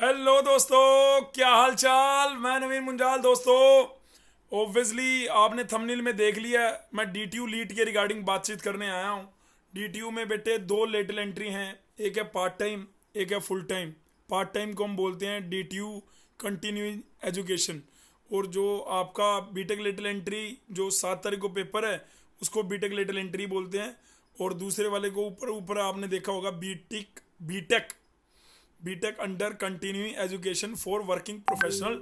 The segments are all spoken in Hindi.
हेलो दोस्तों, क्या हाल चाल। मैं नवीन मुंजाल। दोस्तों, ऑब्वियसली आपने थंबनेल में देख लिया, मैं डीटीयू लीट के रिगार्डिंग बातचीत करने आया हूँ। डीटीयू में बेटे दो लेटल एंट्री हैं, एक है पार्ट टाइम, एक है फुल टाइम। पार्ट टाइम को हम बोलते हैं डीटीयू कंटिन्यूइंग एजुकेशन, और जो आपका बीटेक लेटल एंट्री जो 7 तारीख को पेपर है उसको बीटेक लेटल एंट्री बोलते हैं। और दूसरे वाले को ऊपर ऊपर आपने देखा होगा BTech BTech BTech under continuing education for working professional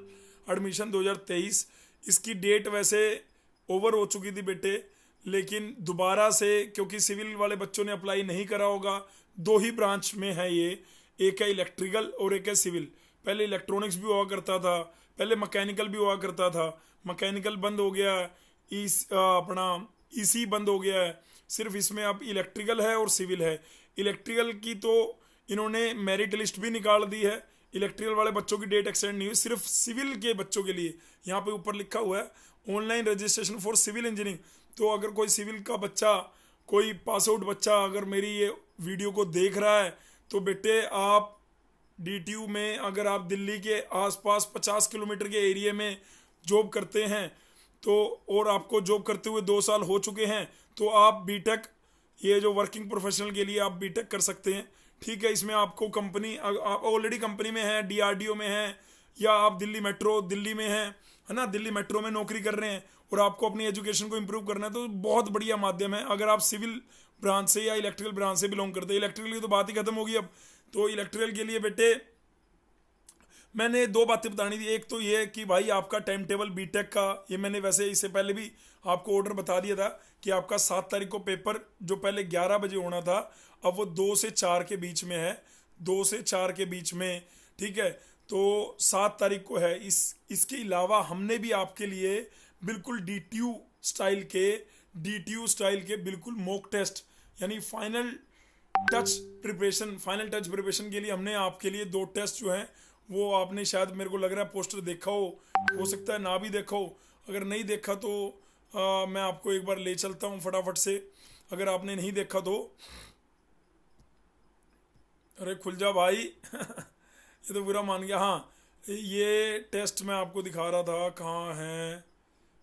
admission 2023। इसकी डेट वैसे ओवर हो चुकी थी बेटे, लेकिन दोबारा से क्योंकि सिविल वाले बच्चों ने अप्लाई नहीं करा होगा, दो ही ब्रांच में है ये, एक है इलेक्ट्रिकल और एक है सिविल। पहले इलेक्ट्रॉनिक्स भी हुआ करता था, पहले मैकेनिकल भी हुआ करता था, मैकेनिकल बंद हो गया है, अपना ईसी बंद हो गया है, सिर्फ इसमें अब इलेक्ट्रिकल है और सिविल है। इलेक्ट्रिकल की तो इन्होंने मेरिट लिस्ट भी निकाल दी है, इलेक्ट्रिकल वाले बच्चों की डेट एक्सटेंड नहीं हुई, सिर्फ सिविल के बच्चों के लिए यहाँ पे ऊपर लिखा हुआ है online registration for civil engineering. तो अगर कोई सिविल का बच्चा, कोई पास आउट बच्चा अगर मेरी ये वीडियो को देख रहा है तो बेटे आप डीटीयू में, अगर आप दिल्ली के आसपास 50 किलोमीटर के एरिया में जॉब करते हैं तो, और आपको जॉब करते हुए 2 साल हो चुके हैं, तो आप बीटेक, ये जो वर्किंग प्रोफेशनल के लिए आप बीटेक कर सकते हैं। ठीक है, इसमें आपको कंपनी, आप ऑलरेडी कंपनी में हैं, डीआरडीओ में हैं, या आप दिल्ली मेट्रो दिल्ली में हैं, है ना, दिल्ली मेट्रो में नौकरी कर रहे हैं और आपको अपनी एजुकेशन को इम्प्रूव करना है, तो बहुत बढ़िया माध्यम है। अगर आप सिविल ब्रांच से या इलेक्ट्रिकल ब्रांच से बिलोंग करते हैं, इलेक्ट्रिकल की तो बात ही खत्म होगी अब। तो इलेक्ट्रिकल के लिए बेटे मैंने दो बातें बतानी थी। एक तो ये कि भाई आपका टाइम टेबल बीटेक का, ये मैंने वैसे इससे पहले भी आपको ऑर्डर बता दिया था कि आपका 7 तारीख को पेपर जो पहले 11 बजे होना था, अब वो 2 से 4 के बीच में है, 2 से 4 के बीच में। ठीक है, तो 7 तारीख को है। इसके अलावा हमने भी आपके लिए बिल्कुल डीटीयू स्टाइल के बिल्कुल मॉक टेस्ट, यानी फाइनल टच प्रिपरेशन के लिए हमने आपके लिए 2 टेस्ट जो हैं, वो आपने शायद, मेरे को लग रहा है पोस्टर देखा हो सकता है ना भी देखा हो। अगर नहीं देखा तो मैं आपको एक बार ले चलता हूँ फटाफट से, अगर आपने नहीं देखा तो। अरे खुल जा भाई ये तो बुरा मान गया। हाँ, ये टेस्ट मैं आपको दिखा रहा था,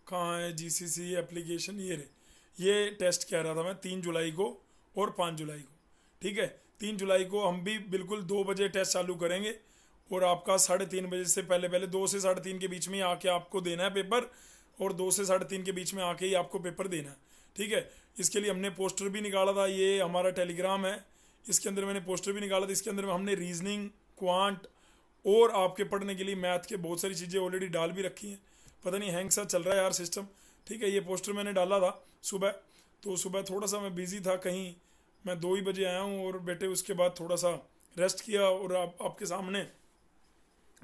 कहाँ है जीसीसी एप्लीकेशन, ये रे। ये टेस्ट कह रहा था मैं 3 जुलाई को और 5 जुलाई को। ठीक है, 3 जुलाई को हम भी बिल्कुल 2 बजे टेस्ट चालू करेंगे, और आपका 3:30 बजे से पहले पहले 2 से 3:30 के बीच में ही आके आपको देना है पेपर, और 2 से 3:30 के बीच में आके ही आपको पेपर देना है। ठीक है, इसके लिए हमने पोस्टर भी निकाला था, ये हमारा टेलीग्राम है, इसके अंदर मैंने पोस्टर भी निकाला था। इसके अंदर हमने रीजनिंग, क्वांट और आपके पढ़ने के लिए मैथ के बहुत सारी चीज़ें ऑलरेडी डाल भी रखी हैं। पता नहीं हैंग सा चल रहा है यार सिस्टम। ठीक है, ये पोस्टर मैंने डाला था सुबह, तो सुबह थोड़ा सा मैं बिज़ी था कहीं, मैं 2 ही बजे आया हूँ, और बेटे उसके बाद थोड़ा सा रेस्ट किया और आपके सामने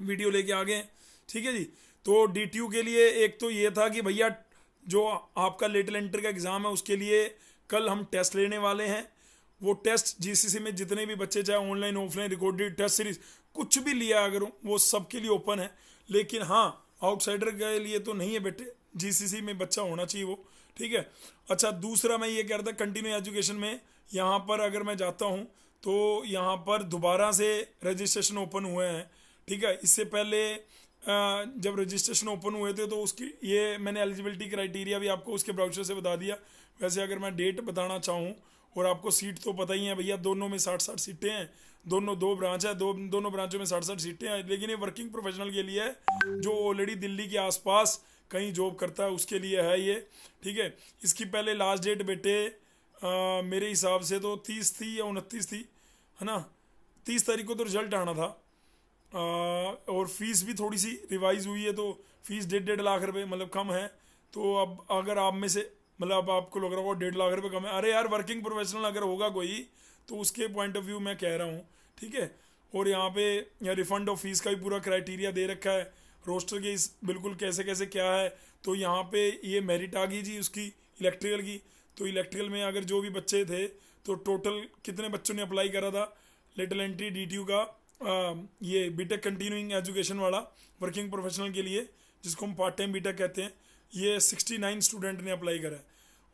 वीडियो लेके आ गए। ठीक है जी, तो डीटीयू के लिए एक तो ये था कि भैया जो आपका लेटल एंटर का एग्ज़ाम है उसके लिए कल हम टेस्ट लेने वाले हैं। वो टेस्ट जीसीसी में जितने भी बच्चे, चाहे online offline recorded test series कुछ भी लिया अगर, वो सबके लिए ओपन है। लेकिन हाँ, आउटसाइडर के लिए तो नहीं है बेटे, जीसीसी में बच्चा होना चाहिए वो। ठीक है, अच्छा दूसरा मैं ये कह रहा था, कंटिन्यू एजुकेशन में यहाँ पर अगर मैं जाता हूँ तो यहाँ पर दोबारा से रजिस्ट्रेशन ओपन हुए हैं। ठीक है, इससे पहले जब रजिस्ट्रेशन ओपन हुए थे तो उसकी, ये मैंने एलिजिबिलिटी क्राइटेरिया भी आपको उसके ब्राउचर से बता दिया। वैसे अगर मैं डेट बताना चाहूँ, और आपको सीट तो पता ही है भैया, दोनों में 60-60 सीटें हैं, दो ब्रांच है, दोनों ब्रांचों में 60-60 सीटें हैं। लेकिन ये वर्किंग प्रोफेशनल के लिए है जो ऑलरेडी दिल्ली के आसपास कहीं जॉब करता है, उसके लिए है ये। ठीक है, इसकी पहले लास्ट डेट बेटे मेरे हिसाब से तो 30 थी या 29 थी, है ना। 30 तारीख को तो रिजल्ट आना था, और फीस भी थोड़ी सी रिवाइज हुई है, तो फीस 1.5 लाख रुपए मतलब कम है। तो अब अगर आप में से, मतलब अब आपको लग रहा होगा 1.5 लाख रुपए कम है, अरे यार वर्किंग प्रोफेशनल अगर होगा कोई तो उसके पॉइंट ऑफ व्यू मैं कह रहा हूँ। ठीक है, और यहाँ पे रिफंड ऑफ फीस का भी पूरा क्राइटेरिया दे रखा है, रोस्टर के इस बिल्कुल कैसे कैसे क्या है। तो यहाँ पे ये मेरिट आ गई जी उसकी, इलेक्ट्रिकल की। तो इलेक्ट्रिकल में अगर जो भी बच्चे थे, तो टोटल कितने बच्चों ने अप्लाई करा था लेटल एंट्री डीटीयू का, ये बीटेक कंटिन्यूइंग एजुकेशन वाला वर्किंग प्रोफेशनल के लिए, जिसको हम पार्ट टाइम बीटेक कहते हैं, ये 69 स्टूडेंट ने अप्लाई करा है,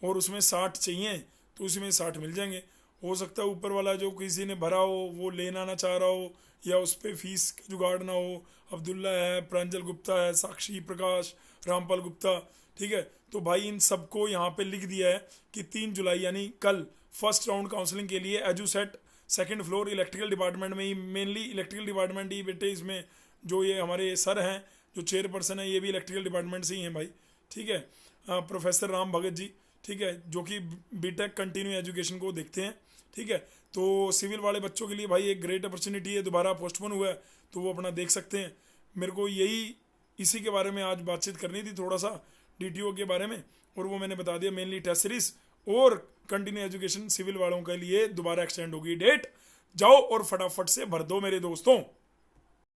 और उसमें 60 चाहिए, तो उसमें 60 मिल जाएंगे। हो सकता है ऊपर वाला जो किसी ने भरा हो वो लेना ना चाह रहा हो, या उस पर फीस का जुगाड़ ना हो। अब्दुल्ला है, प्रांजल गुप्ता है, साक्षी प्रकाश, रामपाल गुप्ता, ठीक है। तो भाई इन सबको यहाँ पे लिख दिया है कि 3 जुलाई यानी कल फर्स्ट राउंड काउंसलिंग के लिए Edusat second floor electrical department में ही, मेनली इलेक्ट्रिकल डिपार्टमेंट ही बेटे, इसमें जो ये हमारे सर हैं जो चेयरपर्सन है ये भी इलेक्ट्रिकल डिपार्टमेंट से ही हैं भाई, ठीक है। प्रोफेसर राम भगत जी, ठीक है, जो कि बीटेक कंटिन्यू एजुकेशन को देखते हैं, ठीक है। तो सिविल वाले बच्चों के लिए भाई एक ग्रेट अपॉर्चुनिटी है, दोबारा पोस्टपोन हुआ है तो वो अपना देख सकते हैं। मेरे को यही इसी के बारे में आज बातचीत करनी थी थोड़ा सा, डीटीओ के बारे में, और वो मैंने बता दिया। मेनली टेस्ट सीरीज और कंटिन्यू एजुकेशन सिविल वालों के लिए दोबारा एक्सटेंड होगी डेट। जाओ और फटाफट से भर दो मेरे दोस्तों।